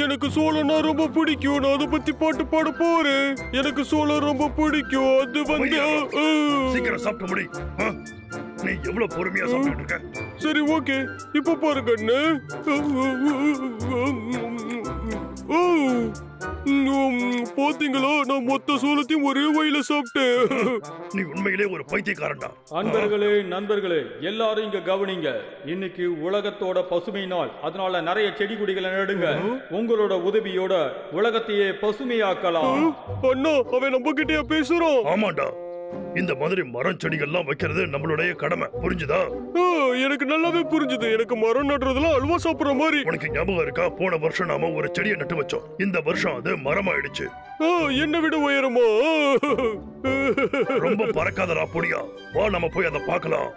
எனக்கு சோளம்னா ரொம்ப பிடிக்கும். நான் அதை பத்தி பாட்டு பாட போறேன். எனக்கு சோளம் ரொம்ப பிடிக்கும். அது வந்து சீக்கிரம் சாப்பிட்டு முடி. நீ எவ்வளவு பொறுமையா சாப்பிட்டு இருக்க? சரி, ஓகே. இப்ப பாருங்க அண்ணே. பாத்தீங்களா, நான் மொத்த சோளத்தையும் ஒரே வயில சாப்பிட்டேன். நீ உண்மையிலே ஒரு பைத்தியக்காரன்டா. நண்பர்களே எல்லாரும் இங்க கவனிங்க. இன்னைக்கு உலகத்தோட பசுமை நாள். அதனால நிறைய செடி கொடிகளை நடுங்க. உங்களோட உதவியோட உலகத்தையே பசுமையாக்கலாம். அண்ணா, அவன் நம்ம கிட்டயா பேசுறான்? ஆமாண்டா, இந்த மாதிரி மரம் செடிகள்லாம் வைக்கிறது நம்மளுடைய கடமை. புரிஞ்சுதா? எனக்கு நல்லாவே புரிஞ்சுது. எனக்கு மரம் நடுறதுலாம் அல்வா சாப்பிடுற மாதிரி. உனக்கு ஞாபகம் இருக்கா? போன வருஷம் நாம ஒரு செடியை நட்டு வச்சோம். இந்த வருஷம் அது மரமாயிடுச்சு. என்ன விட உயரமா? ரொம்ப பறக்காதடா பொடியா. வா, நம்ம போய் அதை பார்க்கலாம்.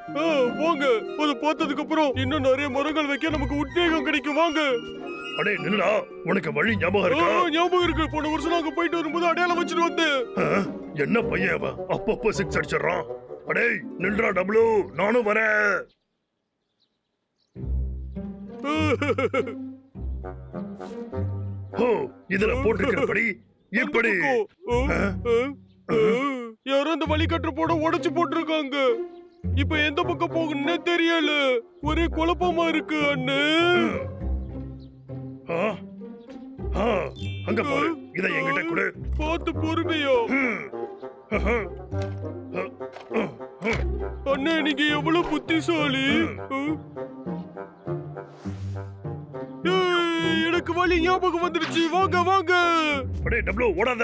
வாங்க. அதை பார்த்ததுக்கு அப்புறம் இன்னும் நிறைய மரங்கள் வைக்க நமக்கு உத்வேகம் கிடைக்கும். வாங்க. அடே நில்லுடா, உனக்கு வழி ஞாபகம் இருக்கா? ஞாபகம் இருக்கு. போன வருஷம் நாங்க போயிட்டு வரும்போது அடையாளம் வச்சுட்டு வந்தேன். என்ன பையன் அவன் அப்பப்போ சிக்ஸ் அடிச்சிடறான். அடே நில்றா டபுளு, நானும் வரேன். இதுல போட்டிருக்கிறபடி இப்படி யாரோ அந்த வழிகட்டுற போட உடைச்சு போட்டிருக்காங்க. இப்ப எந்த பக்கம் போகணும்னே தெரியல. ஒரே குழப்பமா இருக்கு அண்ணே. அங்க பாரு, இதை என்கிட்ட கொடு. பார்த்து பொறுமையா. அண்ணே, நீங்க எவ்வளவு புத்திசாலி. எனக்கு வழி ஞாபகம் வந்துருச்சு. வாங்க வாங்க. அடே டபுளு, ஓடாத.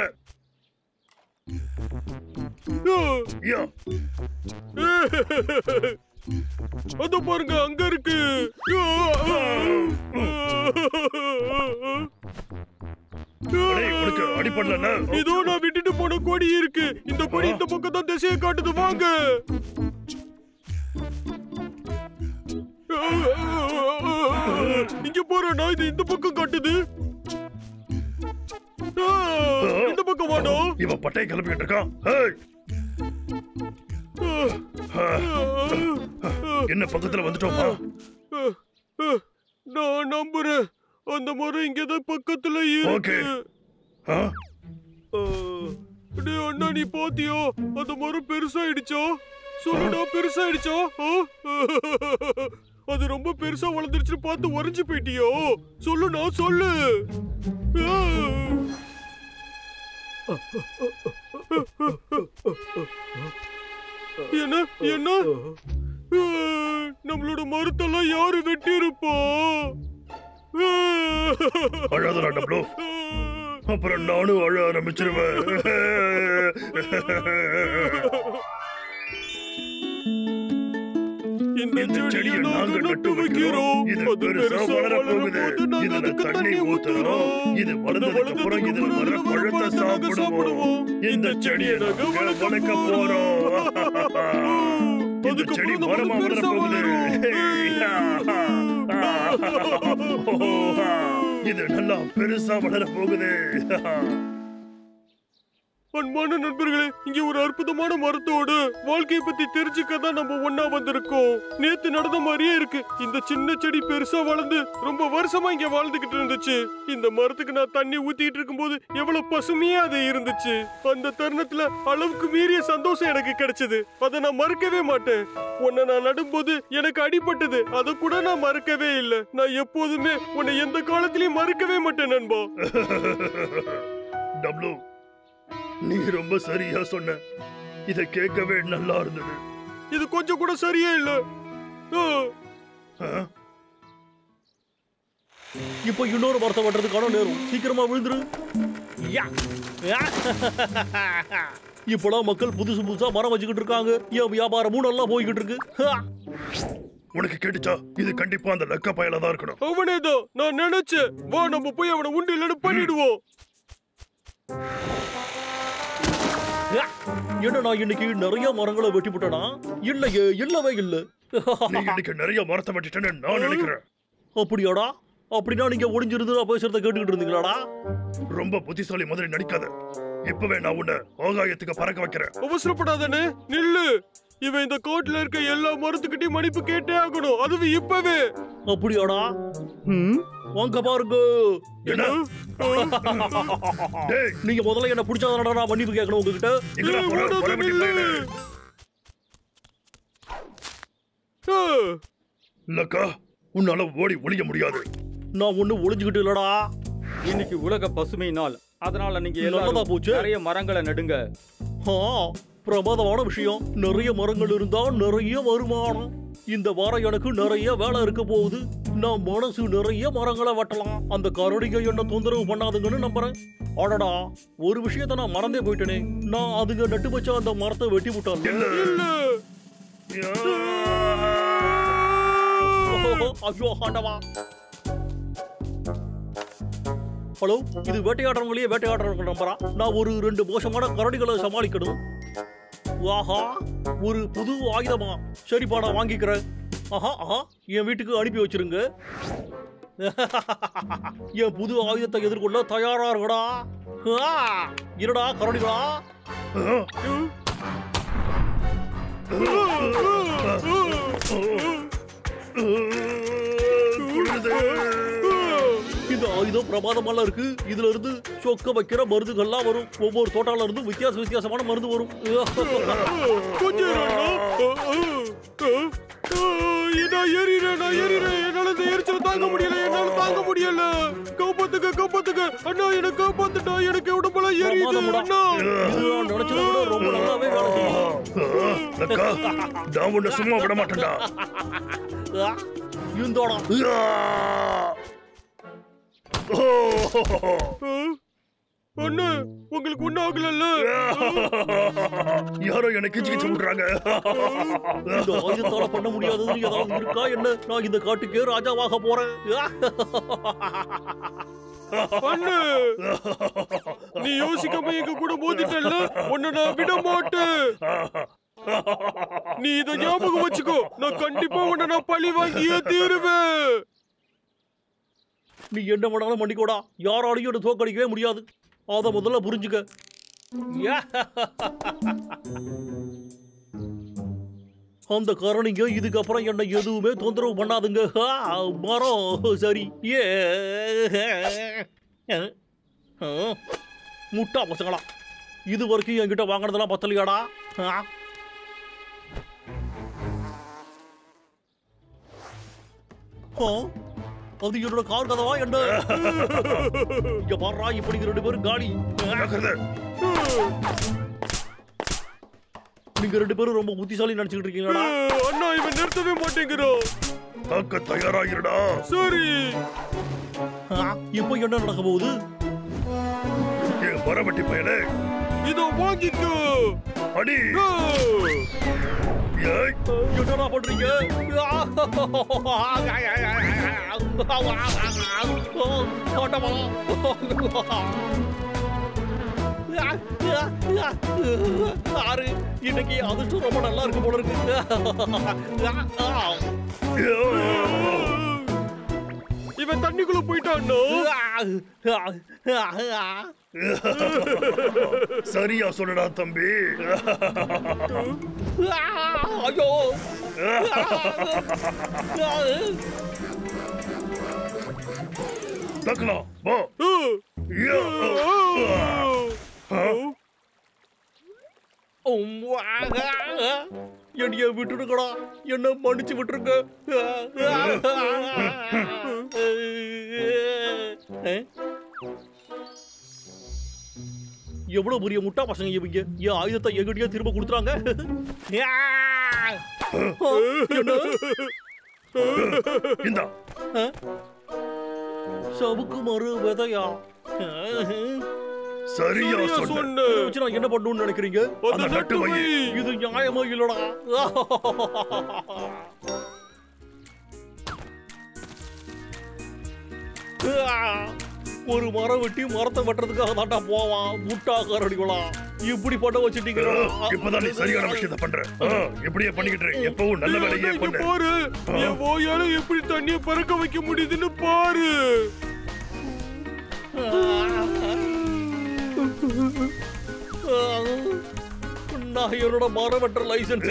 அத பாருங்க, அங்க இருக்கு. அடிப்படல. இதோ நான் விட்டுட்டு போன கொடி இருக்கு. இந்த கொடி இந்த பக்கம் தான் திசையை காட்டுது. வாங்க. இங்க போறேன்னா இது இந்த பக்கம் காட்டுது. இந்த பக்கம் வாடா. இவன் பட்டையை கிளப்பிக்கிட்டு இருக்கான். என்ன பக்கத்துல வந்துட்டோமா? நான் நம்புறேன். அந்த மரம் இங்கதான் பக்கத்துல இருக்கு. அண்ணா, நீ பாத்தியா? அந்த மரம் பெருசாயிடுச்சா? சொல்லுடா, பெருசாயிடுச்சா? அது ரொம்ப பெருசா வளர்ந்துருச்சு பார்த்து உறைஞ்சு போயிட்டியோ? சொல்லுண்ணா, சொல்லு. என்ன என்ன? நம்மளோட மரத்தெல்லாம் யாரு வெட்டி இருப்பா? அழாதடா டப்ளு, அப்புறம் நானும் அழ ஆரம்பிச்சிருவேன். இந்த செடியை நாங்க நட்டு வைக்கிறோம். இது பெருசா வளர போகுது. இதுல தண்ணி ஊத்துறோம். இது வளர்ந்ததுக்கு அப்புறம் இது வர பழத்தை சாப்பிடுவோம். இந்த செடியை நாங்க வளர்க்க போறோம். இந்த செடி மரமா வளர போகுது. இது நல்லா பெருசா வளர போகுது. அன்பான நண்பர்களே, இங்க ஒரு அற்புதமான மரத்தோட வாழ்க்கையை பத்தி தெரிஞ்சுக்க தான் நம்ம ஒன்னா வந்திருக்கோம். நேத்து நடந்த மாதிரியே இருக்கு. இந்த சின்ன செடி பெருசா வளர்ந்து ரொம்ப வருஷமா இங்க வாழ்ந்துகிட்டு இருந்துச்சு. இந்த மரத்துக்கு நான் தண்ணி ஊத்திட்டு இருக்கும்போது எவ்வளவு பசுமையா அது இருந்துச்சு. அந்த தருணத்துல அளவுக்கு மீறிய சந்தோஷம் எனக்கு கிடைச்சது. அதை நான் மறக்கவே மாட்டேன். உன்னை நான் நடும்போது எனக்கு அடிபட்டது. அதை கூட நான் மறக்கவே இல்லை. நான் எப்போதுமே உன்னை எந்த காலத்திலயும் மறக்கவே மாட்டேன் நண்பா. டப்ளு, நீ ரொம்ப சரியா சொன்ன. இத கேட்கவே நல்லா இருந்தது. இது கொஞ்சம் கூட சரியே இல்ல. இப்போ இன்னொரு மரத்தை வெட்டுறதுக்கான நேரம். சீக்கிரமா விழுந்துரு. இப்போலாம் மக்கள் புதுசு புதுசா மரம் வச்சுக்கிட்டு இருக்காங்க. என் வியாபாரமும் நல்லா போய்கிட்டு இருக்கு. உனக்கு கேட்டுச்சா? இது கண்டிப்பா அந்த லக்க பயல தான் இருக்கணும். அவனேதான் நான் நினைச்சேன். வா, நம்ம போய் அவனை உண்டு இல்லன்னு பண்ணிடுவோம். என்ன, நான் இன்னைக்கு நிறைய மரங்களை வெட்டி போட்டேனா? இல்லையே, இல்லவே இல்ல. நீ இன்னைக்கு நிறைய மரத்தை வெட்டிட்டேன்னு நான் நினைக்கிறேன். அப்படியாடா? அப்படின்னா நீங்க ஒளிஞ்சிருந்து நான் பேசுறத கேட்டுக்கிட்டு இருந்தீங்களாடா? ரொம்ப புத்திசாலி மாதிரி நடிக்காத. இப்பவே நான் உன்னை ஆகாயத்துக்கு பறக்க வைக்கிறேன். அவசரப்படாதே, நில்லு. இவன் இந்த கோட்ல இருக்க எல்லா மரத்துக்கிட்டையும் மன்னிப்பு கேட்டே ஆகணும். அதுவும் இப்பவே. அப்படியாடா? வாங்க பாருங்க. என்ன? டேய், நீங்க முதல்ல என்ன பிடிச்சாதானடா நான் மன்னிப்பு கேட்கணும் உங்ககிட்ட. எங்கடா போற? பரவட்டி பையனே. இல்லக்கா, உன்னால ஓடி ஒளிய முடியாது. நான் ஒண்ணு ஒளிஞ்சுக்கிட்டு இல்லடா. இன்னைக்கு உலக பசுமை நாள், அதனால நீங்க நல்லதா எல்லாரும் போச்சு. நிறைய மரங்களை நடுங்க. பிரமாதமான விஷயம். நிறைய மரங்கள் இருந்தா நிறைய வருமானம். இந்த வாரம் எனக்கு நிறைய வேலை இருக்க போகுது. நான் மனசு நிறைய மரங்களை வெட்டலாம். அந்த கரடிங்க என்ன தொந்தரவு பண்ணாதுங்கன்னு நம்புறேன். அடடா, ஒரு விஷயத்த நான் மறந்தே போயிட்டேனே. நான் அதுங்க நட்டு வச்ச அந்த மரத்தை வெட்டி விட்டாங்க. ஐயோ ஆண்டவா. ஹலோ, இது வேட்டையாடுறவங்களையே வேட்டையாடுறவங்க நம்புறா. நான் ஒரு 2 மோசமான கரடிகளை சமாளிக்கணும். ஆஹா, ஒரு புது ஆயுதமா? சரிப்பா, நான் வாங்கிக்கிறேன். ஆஹா, என் வீட்டுக்கு அனுப்பி வச்சிருங்க. என் புது ஆயுதத்தை எதிர்கொள்ள தயாரா இருக்கடா. இருடா கரடிகளா. இந்த ஆயுதம் பிரமாதமாலாம் இருக்கு. இதுல இருந்து சொக்க வைக்கிற மருந்துகள்லாம் வரும். ஒவ்வொரு தோட்டால இருந்து வித்தியாசமான மருந்து வரும். தாங்க முடியல. காப்பாத்துக்க அண்ணா, எனக்கு காப்பாத்துட்டா. எனக்கு உடம்பெல்லாம் எரியுது அண்ணா. நினைச்சதை விட ரொம்ப நல்லாவே வேலை செய்யும். நான் உன்னை சும்மா விட மாட்டேன்டா. இந்தோடா. அண்ணா, உங்களுக்கு ஒண்ணும் ஆகல. யாரோ என்ன கிச்சு கிச்சு விடுறாங்க. இந்த ஆயுதத்தால பண்ண முடியாதது ஏதாவது இருக்கா என்ன? நான் இந்த காட்டுக்கே ராஜாவாக போறேன். அண்ணா, நீ யோசிக்காம எங்க கூட மோதிட்டல்ல, உன்னை நான் விட மாட்டேன். நீ இத ஞாபகம் வச்சுக்கோ. நான் கண்டிப்பா உன்னை நான் பழி வாங்கியே தீருவேன். நீ என்ன வேணாலும் பண்ணிக்கோடா. யாராலையும் என்ன தோக்கடிக்கவே முடியாது. அத முதல்ல புரிஞ்சுக்க. அந்த காரணிங்க இதுக்கப்புறம் என்ன எதுவுமே தொந்தரவு பண்ணாதுங்க. மரம் சரி. முட்டா பசங்களா, இது வரைக்கும் என்கிட்ட வாங்கினதெல்லாம் பத்தலையாடா. அது என்னோட கார் கதவா என்ன? இங்க பாருடா, இப்படி 2 பேரும் காலி. நீங்க 2 பேரும் ரொம்ப புத்திசாலி நினைச்சுக்கிட்டு இருக்கீங்களா? அண்ணா, இவன் நிறுத்தவே மாட்டேங்கிறான். தாக்க தயாராகிருடா. சரி, இப்போ என்ன நடக்க போகுது? என் பரவட்டி பையனே, இதோ வாங்கிக்கோ. அடி. என்னடா பண்றீங்க? இன்னைக்கு அதிர்ஷ்டம் ரொம்ப நல்லா இருக்கு போல இருக்கு. இவன் தண்ணிக்குள்ள போயிட்டான். சரியா சொல்லடா தம்பி. ஐயோ, தக்கலாம் வா. என்னைய விட்டுடுங்கடா. என்ன மன்னிச்சு விட்டுருங்க. எவ்வளவு பெரிய முட்டா பசங்க இவங்க. என் ஆயுதத்தை எங்கிட்டயே திரும்ப கொடுத்துறாங்க. இந்தா. சவுக்கு மறு விதையா? சரியா சொன்ன. நான் என்ன பண்ணணும்னு நினைக்கிறீங்க? அந்த நட்டு வை. இது நியாயமா இல்லடா. ஒரு மரம் வெட்டி மரத்தை வெட்டுறதுக்காக தாண்டா போவான். முட்டா கரடிகளா, இப்படி பண்ண வச்சுட்டீங்க. இப்பதான் நீ சரியான விஷயத்தை பண்ற. எப்படியே பண்ணிக்கிட்டு எப்பவும் நல்ல வேலையே பண்ணு. பாரு, என் போயால எப்படி தண்ணிய பறக்க வைக்க முடியுதுன்னு பாரு. நான் என்னோட மரம் வெட்டுற லைசன்ஸ்